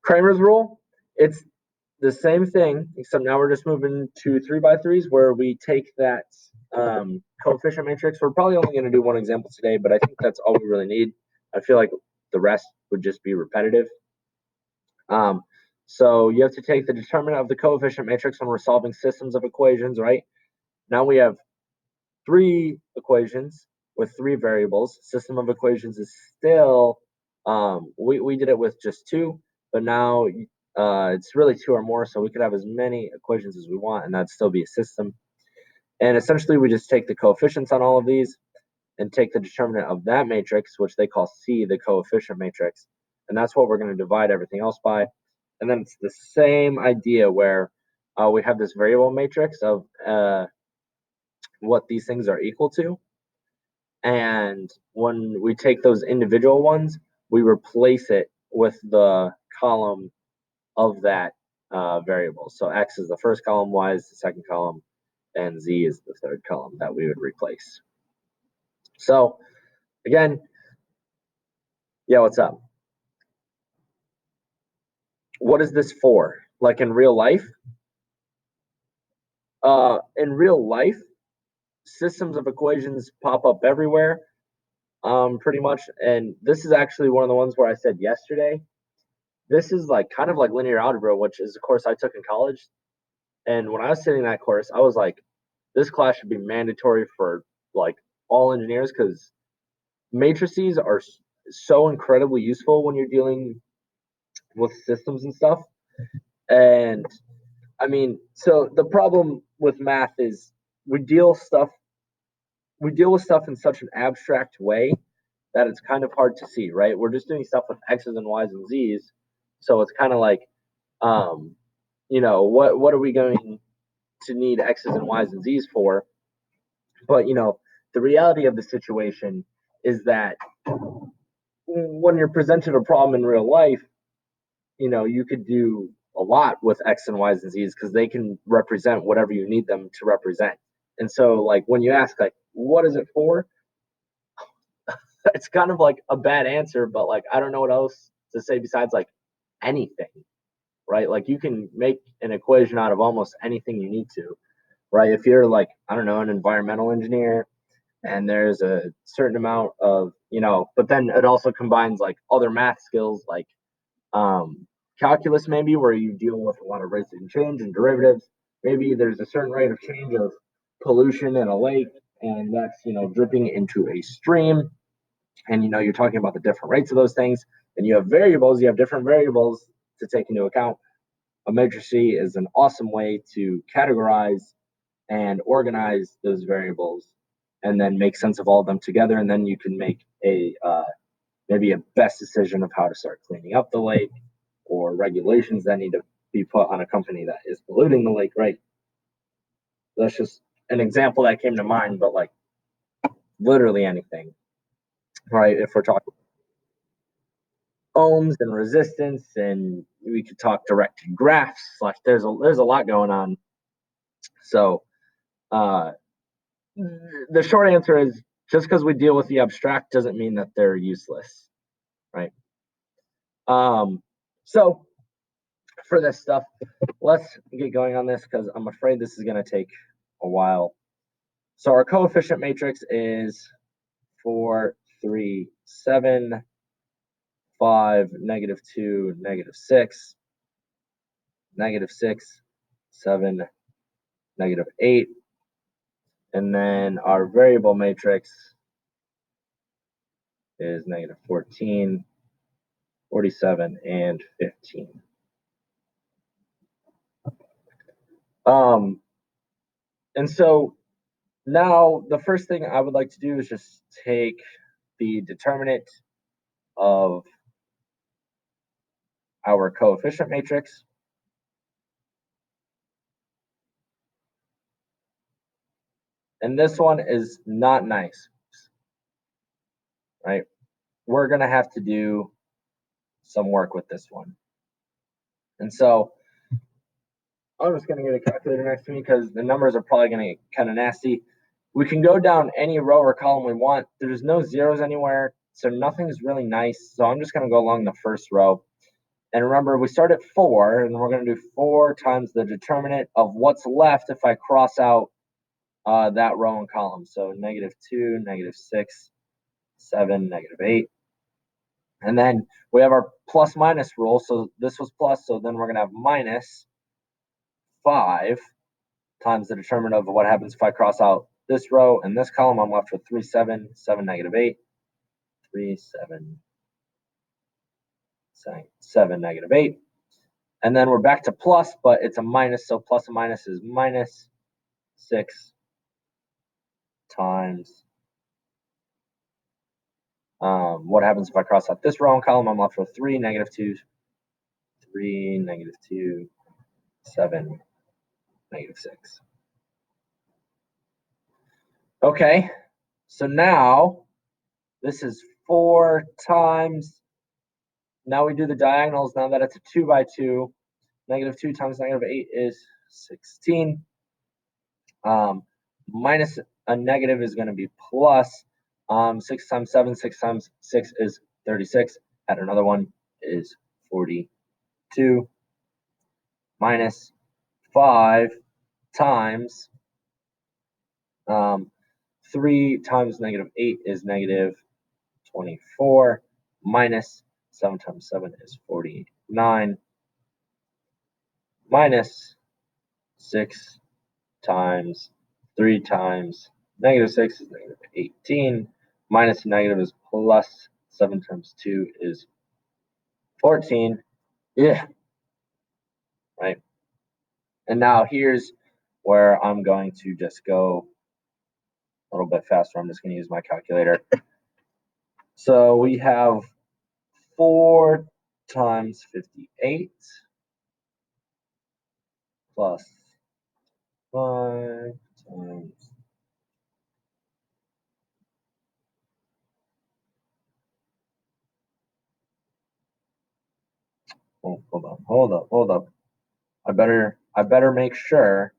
Kramer's rule, it's the same thing, except now we're just moving to 3x3s where we take that coefficient matrix. We're probably only going to do one example today, but I think that's all we really need. I feel like the rest would just be repetitive. So you have to take the determinant of the coefficient matrix when we're solving systems of equations, right? Now we have 3 equations with 3 variables. System of equations is still, we did it with just 2, but now it's really 2 or more, so we could have as many equations as we want, and that'd still be a system. And essentially, we just take the coefficients on all of these and take the determinant of that matrix, which they call C, the coefficient matrix, and that's what we're going to divide everything else by. And then it's the same idea where we have this variable matrix of what these things are equal to. And when we take those individual ones, we replace it with the column of that variable. So X is the first column, Y is the second column, and Z is the third column that we would replace. So again, yeah, what's up? What is this for? Like in real life? In real life, systems of equations pop up everywhere, pretty much. And this is actually one of the ones where I said yesterday, this is like kind of like linear algebra, which is a course I took in college. And when I was sitting in that course, I was like, this class should be mandatory for like all engineers, because matrices are so incredibly useful when you're dealing with systems and stuff. And I mean, so the problem with math is we deal with stuff in such an abstract way that it's kind of hard to see, right? We're just doing stuff with X's and Y's and Z's. So it's kind of like, you know, what are we going to need X's and Y's and Z's for? But, you know, the reality of the situation is that when you're presented a problem in real life, you know, you could do a lot with X and Y's and Z's because they can represent whatever you need them to represent. And so, like, when you ask, like, what is it for? It's kind of like a bad answer, but, like, I don't know what else to say besides, like, anything, right? Like, you can make an equation out of almost anything you need to, right? If you're, like, I don't know, an environmental engineer, and there's a certain amount of, you know, but then it also combines, like, other math skills, like calculus maybe, where you deal with a lot of rates of change and derivatives. Maybe there's a certain rate of change of pollution in a lake, and that's, you know, dripping into a stream. And, you know, you're talking about the different rates of those things. And you have variables, you have different variables to take into account. A matrix is an awesome way to categorize and organize those variables and then make sense of all of them together. And then you can make a maybe a best decision of how to start cleaning up the lake, or regulations that need to be put on a company that is polluting the lake, right? That's just an example that came to mind, but like literally anything, right? If we're talking ohms and resistance, and we could talk directed graphs, like there's a lot going on. So the short answer is, just because we deal with the abstract doesn't mean that they're useless, right? So for this stuff, let's get going on this because I'm afraid this is going to take a while. So our coefficient matrix is 4, 3, 7, 5, -2, -6, -6, 7, -8. And then our variable matrix is -14, 47, and 15. And so now the first thing I would like to do is just take the determinant of our coefficient matrix. And this one is not nice, right? We're going to have to do some work with this one. And so I'm just going to get a calculator next to me because the numbers are probably going to get kind of nasty. We can go down any row or column we want. There's no zeros anywhere, so nothing's really nice. So I'm just going to go along the first row. And remember, we start at 4, and then we're going to do 4 times the determinant of what's left if I cross out that row and column. So -2, -6, 7, -8. And then we have our plus minus rule. So this was plus, so then we're going to have minus 5 times the determinant of what happens if I cross out this row and this column. I'm left with 3, 7, 7, -8, 3, 7, 7, -8. And then we're back to plus, but it's a minus, so plus and minus is minus 6 times what happens if I cross out this row and column. I'm left with 3, -2, 3, -2, 7, -6. Okay, so now this is 4 times. Now we do the diagonals. Now that it's a 2 by 2, -2 times -8 is 16. Minus a negative is going to be plus 6 times 7, 6 times 6 is 36. Add another one is 42. Minus 5 times 3 times -8 is -24. Minus 7 times 7 is 49. Minus 6 times 3 times -6 is -18. Minus a negative is plus. 7 times 2 is 14. Yeah, right. And now here's where I'm going to just go a little bit faster. I'm just going to use my calculator. So we have 4 times 58 plus 5 times. Oh, hold up. I better make sure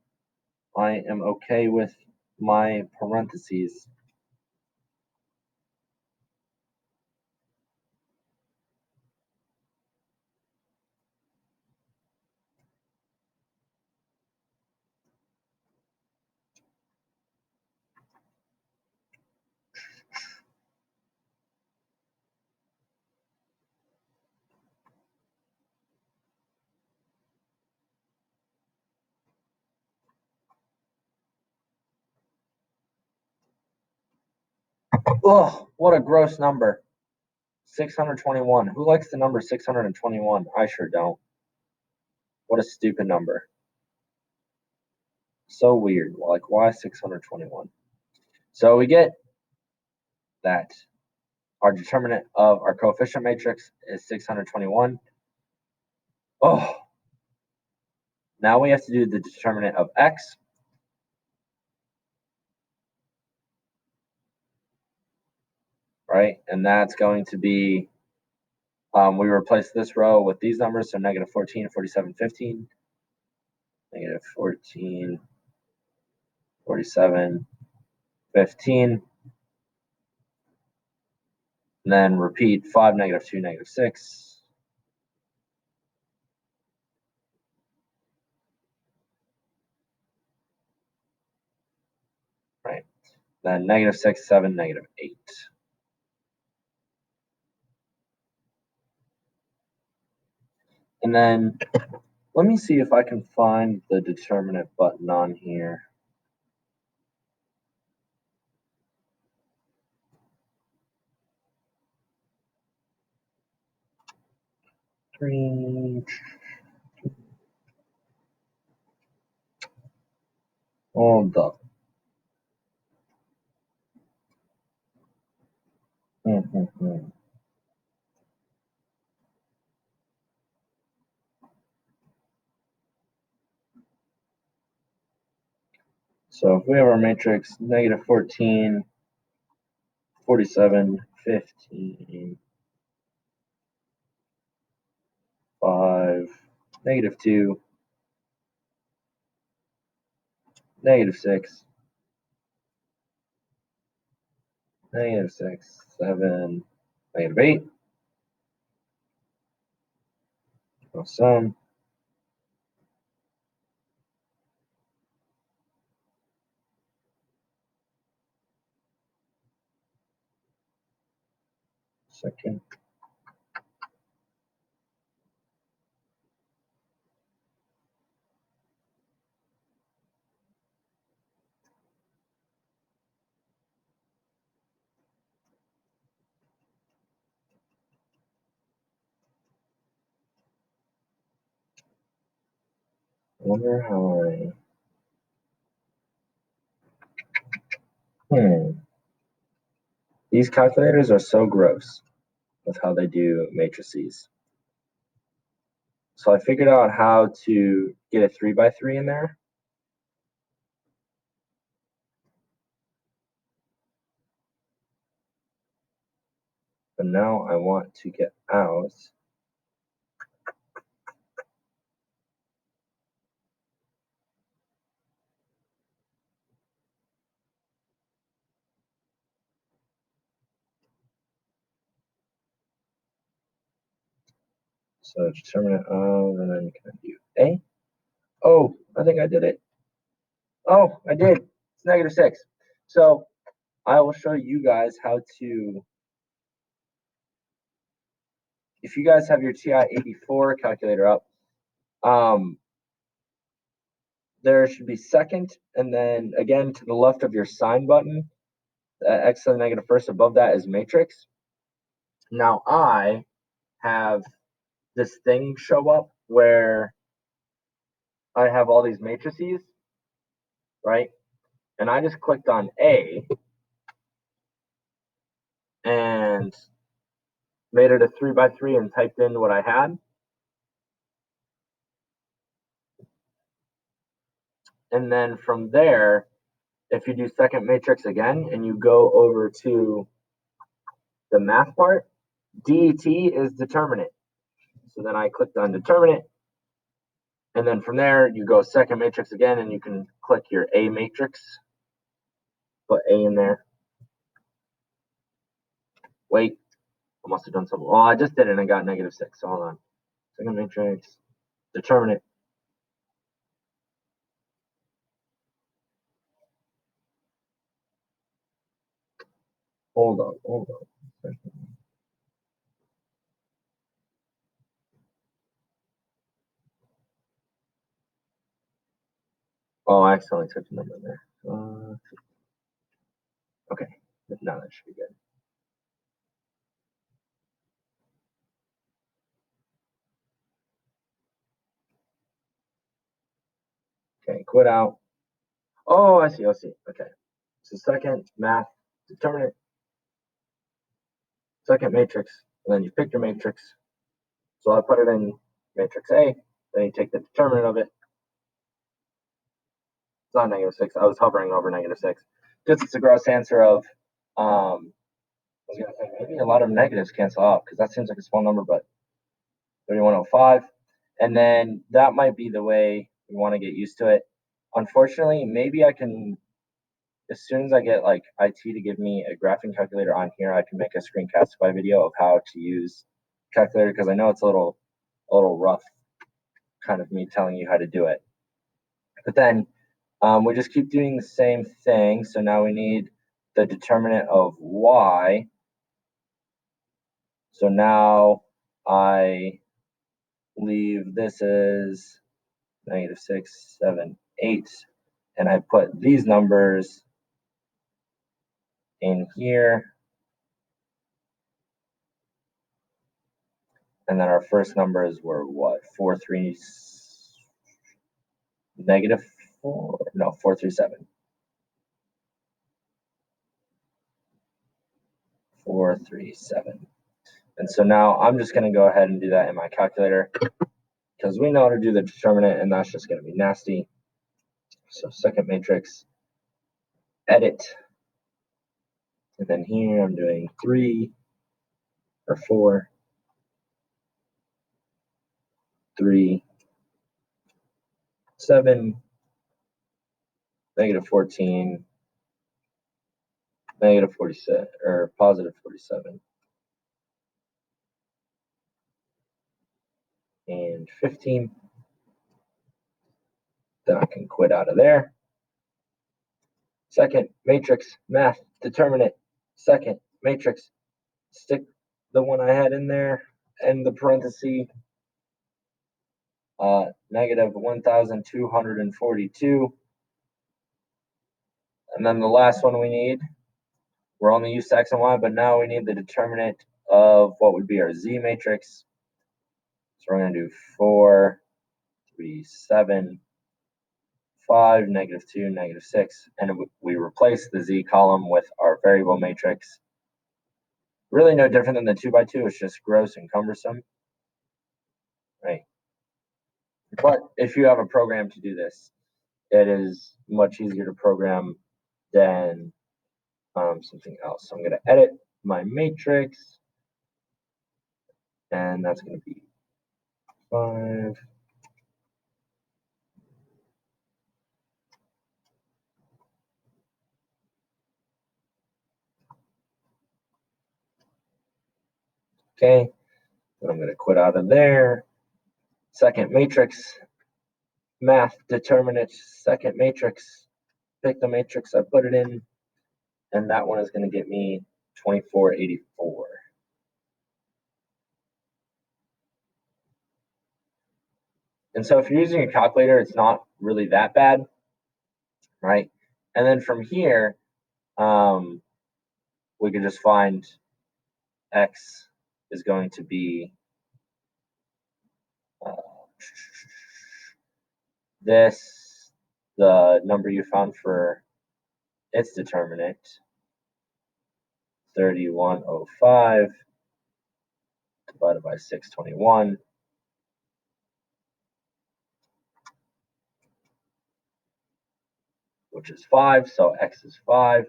I am okay with my parentheses. Oh, what a gross number. 621. Who likes the number 621? I sure don't. What a stupid number. So weird. Like, why 621? So we get that our determinant of our coefficient matrix is 621. Oh, now we have to do the determinant of x. Right? And that's going to be, we replace this row with these numbers, so -14, 47, 15. -14, 47, 15. And then repeat 5, -2, -6. Right. Then -6, 7, -8. And then let me see if I can find the determinant button on here. Hold up. So if we have our matrix -14, 47, 15, 5, -2, -6, -6, 7, -8. Awesome. Second. I wonder how These calculators are so gross with how they do matrices. So I figured out how to get a 3x3 in there. But now I want to get out so determinant of, and then you can do A. Oh, I think I did it. Oh, I did. It's -6. So I will show you guys how to, if you guys have your TI-84 calculator up, there should be second, and then again to the left of your sign button, x to the -1st above that is matrix. Now I have this thing show up where I have all these matrices, right? And I just clicked on A and made it a 3x3 and typed in what I had. And then from there, if you do second matrix again and you go over to the math part, DET is determinant. So then I clicked on determinant. And then from there, you go second matrix again and you can click your A matrix. Put A in there. Wait, I must have done something. Well, I just did it and I got -6. So hold on. Second matrix, determinant. Hold on. Oh, I accidentally took the number in there. Okay, now that should be good. Okay, quit out. Oh, I see. Okay. So second math determinant, second matrix, and then you pick your matrix. So I put it in matrix A, then you take the determinant of it. It's not -6. I was hovering over -6. Just it's a gross answer of, I was gonna say maybe a lot of negatives cancel out because that seems like a small number, but 3105. And then that might be the way we want to get used to it. Unfortunately, maybe I can, as soon as I get like IT to give me a graphing calculator on here, I can make a screencastify video of how to use calculator because I know it's a little rough, kind of me telling you how to do it. But then we just keep doing the same thing. So now we need the determinant of y. So now I leave this as -6, 7, 8, and I put these numbers in here. And then our first numbers were what? 4, 3, -4? No, 4, 3, 7. 4, 3, 7. And so now I'm just going to go ahead and do that in my calculator because we know how to do the determinant, and that's just going to be nasty. So second matrix, edit. And then here I'm doing 3 or 4, 3, 7, -14, -47, or +47. and 15. Then I can quit out of there. Second matrix, math, determinant. Second matrix, stick the one I had in there and the parenthesis, negative 1,242. And then the last one we need, we're only used to x and y, but now we need the determinant of what would be our z matrix. So we're going to do 4, 3, 7, 5, negative 2, negative 6, and we replace the z column with our variable matrix. Really no different than the 2 by 2, it's just gross and cumbersome, right? But if you have a program to do this, it is much easier to program than something else. So I'm going to edit my matrix, and that's going to be 5. Okay, then I'm going to quit out of there. Second matrix, math determinant, second matrix, pick the matrix I put it in, and that one is going to get me 2484. And so if you're using a calculator, it's not really that bad, right? And then from here, we can just find x is going to be this, the number you found for its determinant, 3105 divided by 621. Which is 5, so x is 5.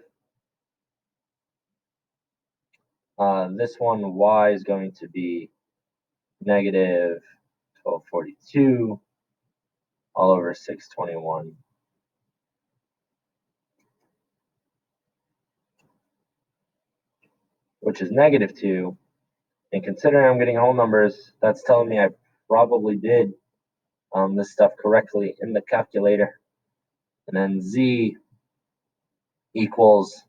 This one, y is going to be negative 1242 all over 621. Which is negative 2. And considering I'm getting whole numbers, that's telling me I probably did this stuff correctly in the calculator. And then z equals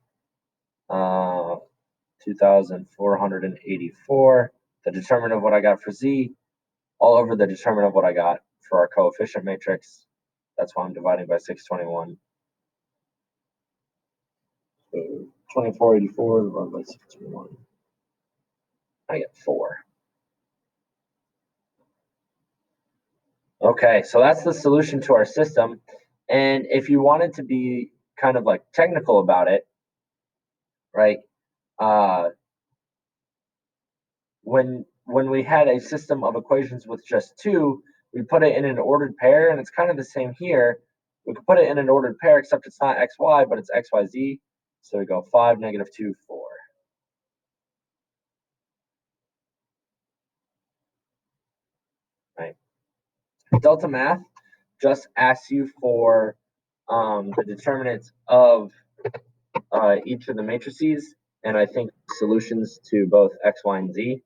2,484, the determinant of what I got for z, all over the determinant of what I got for our coefficient matrix. That's why I'm dividing by 621. So 2484 divided by 621. I get 4. Okay, so that's the solution to our system. And if you wanted to be kind of like technical about it, right? When we had a system of equations with just 2, we put it in an ordered pair, and it's kind of the same here. We could put it in an ordered pair, except it's not xy, but it's xyz. So we go 5, negative 2, 4. Right. Delta math just asks you for the determinants of each of the matrices, and I think solutions to both x, y, and z.